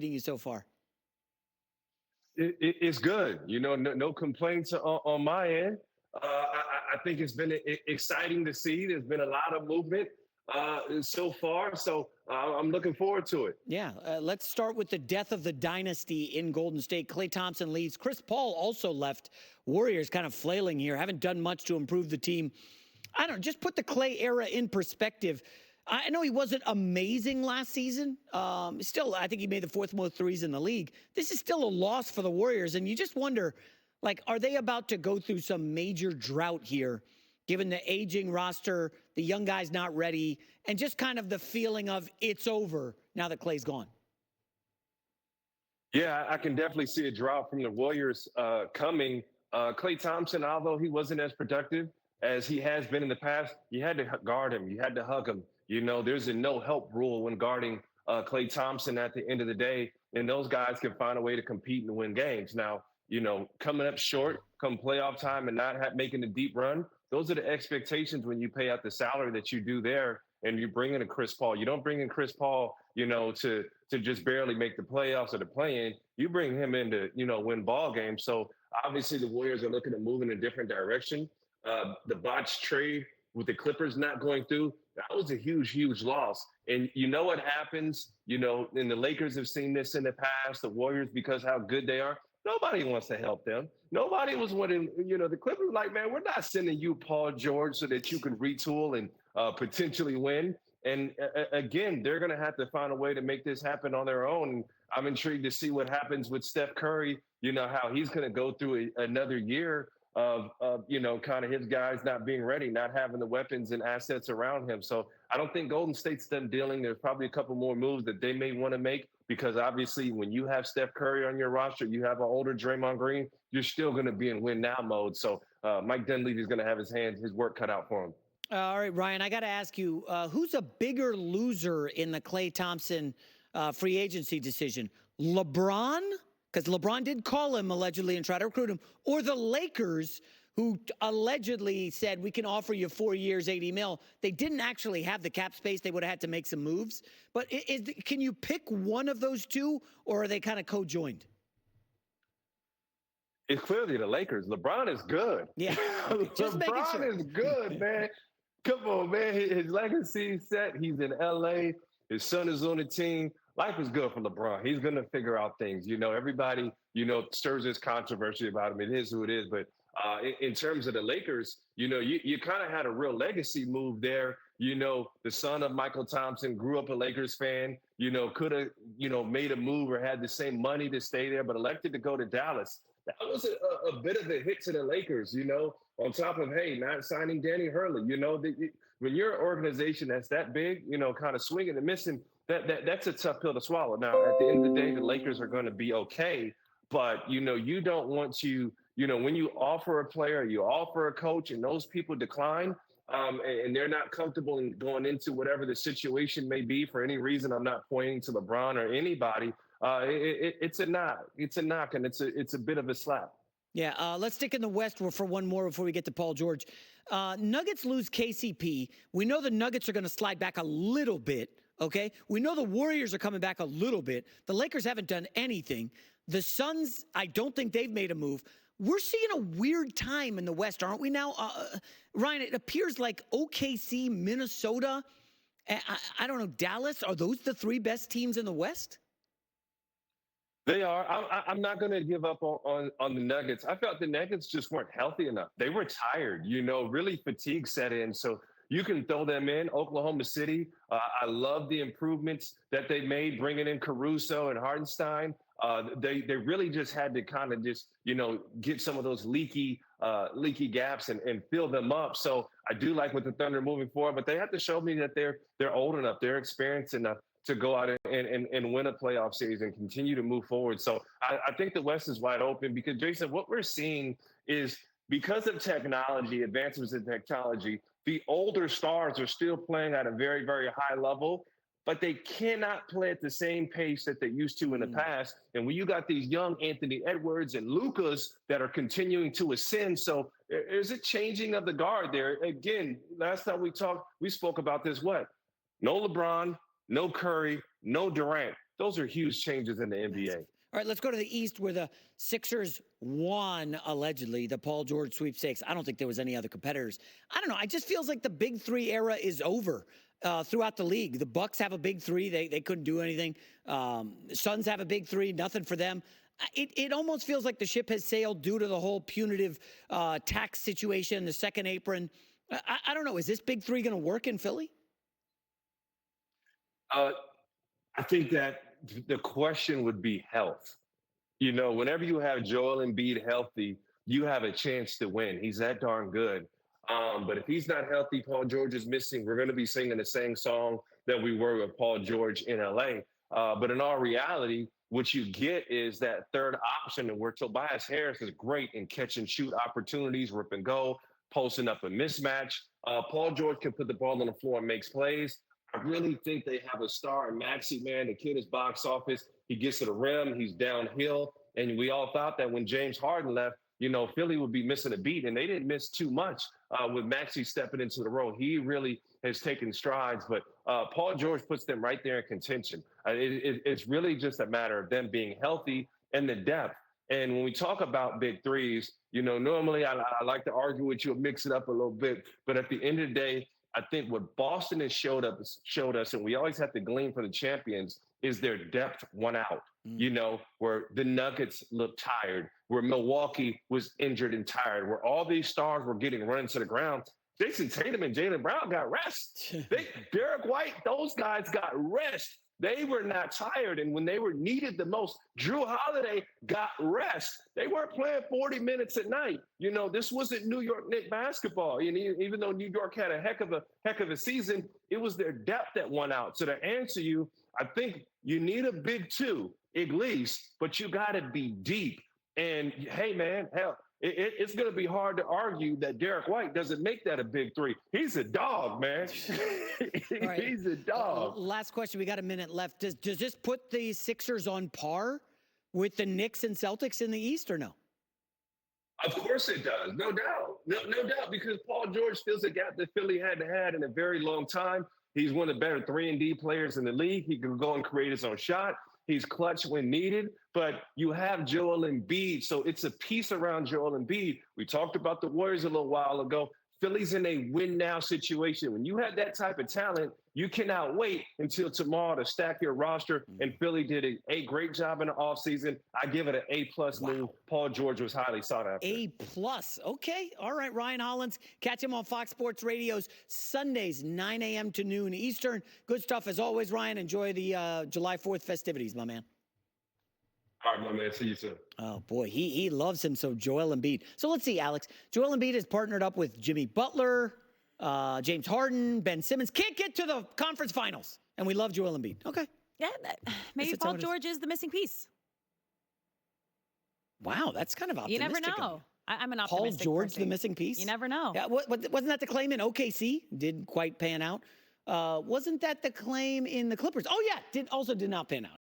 treating you so far? It's good. No complaints on my end. I think it's been exciting to see. There's been a lot of movement so far. So I'm looking forward to it. Yeah. Let's start with the death of the dynasty in Golden State. Klay Thompson leaves. Chris Paul also left. Warriors kind of flailing here. Haven't done much to improve the team. I don't know. Just put the Klay era in perspective. I know he wasn't amazing last season. Still, I think he made the fourth most threes in the league. This is still a loss for the Warriors. And you just wonder, are they about to go through some major drought here, given the aging roster, the young guys not ready, and just kind of the feeling of it's over now that Klay's gone? Yeah, I can definitely see a drought from the Warriors coming. Klay Thompson, although he wasn't as productive as he has been in the past, you had to guard him. You had to hug him. There's a no help rule when guarding Klay Thompson at the end of the day, and those guys can find a way to compete and win games. Now, coming up short come playoff time and not making a deep run, those are the expectations when you pay out the salary that you do there and you bring in a Chris Paul. You don't bring in Chris Paul, to just barely make the playoffs or the play-in. You bring him in to, win ball games. So obviously the Warriors are looking to move in a different direction. The botched trade with the Clippers not going through, that was a huge, huge loss. And you know what happens, and the Lakers have seen this in the past, the Warriors, because how good they are, nobody wants to help them. Nobody was wanting, the Clippers were like, man, we're not sending you Paul George so that you can retool and potentially win. And again, they're going to have to find a way to make this happen on their own. I'm intrigued to see what happens with Steph Curry, how he's going to go through another year of kind of his guys not being ready, not having the weapons and assets around him. So I don't think Golden State's done dealing. There's probably a couple more moves that they may want to make, because obviously when you have Steph Curry on your roster, you have an older Draymond Green, you're still going to be in win now mode. So Mike Dunleavy's going to have his work cut out for him. All right, Ryan, I got to ask you, who's a bigger loser in the Klay Thompson free agency decision? LeBron? Because LeBron did call him allegedly and try to recruit him, or the Lakers, who allegedly said, we can offer you 4 years, $80 million. They didn't actually have the cap space. They would have had to make some moves. But can you pick one of those two, or are they kind of co-joined? It's clearly the Lakers. LeBron is good. Yeah. Okay. Just LeBron is good, man. Come on, man. His legacy is set. He's in L.A. His son is on the team. Life is good for LeBron. He's going to figure out things. Everybody, stirs this controversy about him. It is who it is. But in terms of the Lakers, you kind of had a real legacy move there. The son of Michael Thompson grew up a Lakers fan, could have, made a move or had the same money to stay there, but elected to go to Dallas. That was a bit of a hit to the Lakers, on top of, hey, not signing Danny Hurley. When you're an organization that's that big, kind of swinging and missing, that's a tough pill to swallow. Now, at the end of the day, the Lakers are going to be okay. But, you don't want to, when you offer a player, you offer a coach, and those people decline, and they're not comfortable in going into whatever the situation may be for any reason. I'm not pointing to LeBron or anybody. It's a knock. It's a knock, and it's a bit of a slap. Yeah, let's stick in the West for one more before we get to Paul George. Nuggets lose KCP. We know the Nuggets are going to slide back a little bit, okay? We know the Warriors are coming back a little bit. The Lakers haven't done anything. The Suns, I don't think they've made a move. We're seeing a weird time in the West, aren't we now? Ryan, it appears like OKC, Minnesota, I don't know, Dallas, are those the three best teams in the West? They are. I'm not going to give up on the Nuggets. I felt the Nuggets just weren't healthy enough. They were tired, really fatigue set in. So you can throw them in. Oklahoma City, I love the improvements that they made, bringing in Caruso and Hartenstein. They really just had to kind of just, get some of those leaky gaps and fill them up. So I do like what the Thunder are moving forward, but they have to show me that they're old enough, they're experienced enough to go out and win a playoff series and continue to move forward. So I think the West is wide open because, Jason, what we're seeing is because of technology, advancements in technology, the older stars are still playing at a very, very high level, but they cannot play at the same pace that they used to in the past. And when you got these young Anthony Edwards and Lucas that are continuing to ascend, so there's a changing of the guard there. Again, last time we talked, we spoke about this, no LeBron, no Curry, no Durant. those are huge changes in the NBA. All right, let's go to the East where the Sixers won, allegedly, the Paul George sweepstakes. I don't think there was any other competitors. I don't know. It just feels like the big three era is over throughout the league. The Bucks have a big three. They couldn't do anything. Suns have a big three. Nothing for them. It almost feels like the ship has sailed due to the whole punitive tax situation, the second apron. I don't know. Is this big three going to work in Philly? I think that the question would be health. You know, whenever you have Joel Embiid healthy, you have a chance to win. He's that darn good. But if he's not healthy, Paul George is missing. We're going to be singing the same song that we were with Paul George in LA. But in all reality, what you get is that third option, and where Tobias Harris is great in catch and shoot opportunities, rip and go, posting up a mismatch. Paul George can put the ball on the floor and makes plays. I really think they have a star in Maxey, man. The kid is box office. He gets to the rim. He's downhill. And we all thought that when James Harden left, you know, Philly would be missing a beat. And they didn't miss too much with Maxey stepping into the role. He really has taken strides. But Paul George puts them right there in contention. It's really just a matter of them being healthy and the depth. And when we talk about big threes, you know, normally I like to argue with you and mix it up a little bit. But at the end of the day, I think what Boston has showed us, and we always have to glean from the champions, is their depth won out. You know, where the Nuggets looked tired, where Milwaukee was injured and tired, where all these stars were getting run to the ground. Jason Tatum and Jaylen Brown got rest. Derek White, those guys got rest. They were not tired. And when they were needed the most, Drew Holiday got rest. They weren't playing 40 minutes at night. You know, this wasn't New York Knicks basketball. And even though New York had a heck of a season, it was their depth that won out. So to answer you, I think you need a big two, at least, but you got to be deep. And hey, man, hell, it's going to be hard to argue that Derek White doesn't make that a big three. He's a dog, man. Right. He's a dog. Last question. We got a minute left. Does this put the Sixers on par with the Knicks and Celtics in the East or no? Of course it does. No doubt. No doubt, because Paul George fills a gap that Philly hadn't had in a very long time. He's one of the better 3-and-D players in the league. He can go and create his own shot. He's clutch when needed, but you have Joel Embiid, so it's a piece around Joel Embiid. We talked about the Warriors a little while ago. Philly's in a win-now situation. When you have that type of talent, you cannot wait until tomorrow to stack your roster, and Philly did a great job in the offseason. I give it an A-plus move. Paul George was highly sought after. A-plus. Okay. All right, Ryan Hollins. Catch him on Fox Sports Radio's Sundays, 9 a.m. to noon Eastern. Good stuff as always, Ryan. Enjoy the July 4th festivities, my man. All right, my man. See you soon. Oh, boy. He loves him, so Joel Embiid. So let's see, Alex. Joel Embiid has partnered up with Jimmy Butler, James Harden, Ben Simmons. Can't get to the conference finals, and we love Joel Embiid. Okay. Yeah, maybe Paul George is the missing piece. Wow, that's kind of optimistic. You never know. I'm an optimistic Paul George, person. the missing piece? You never know. Yeah, wasn't that the claim in OKC? Didn't quite pan out. Wasn't that the claim in the Clippers? Oh, yeah, did not pan out.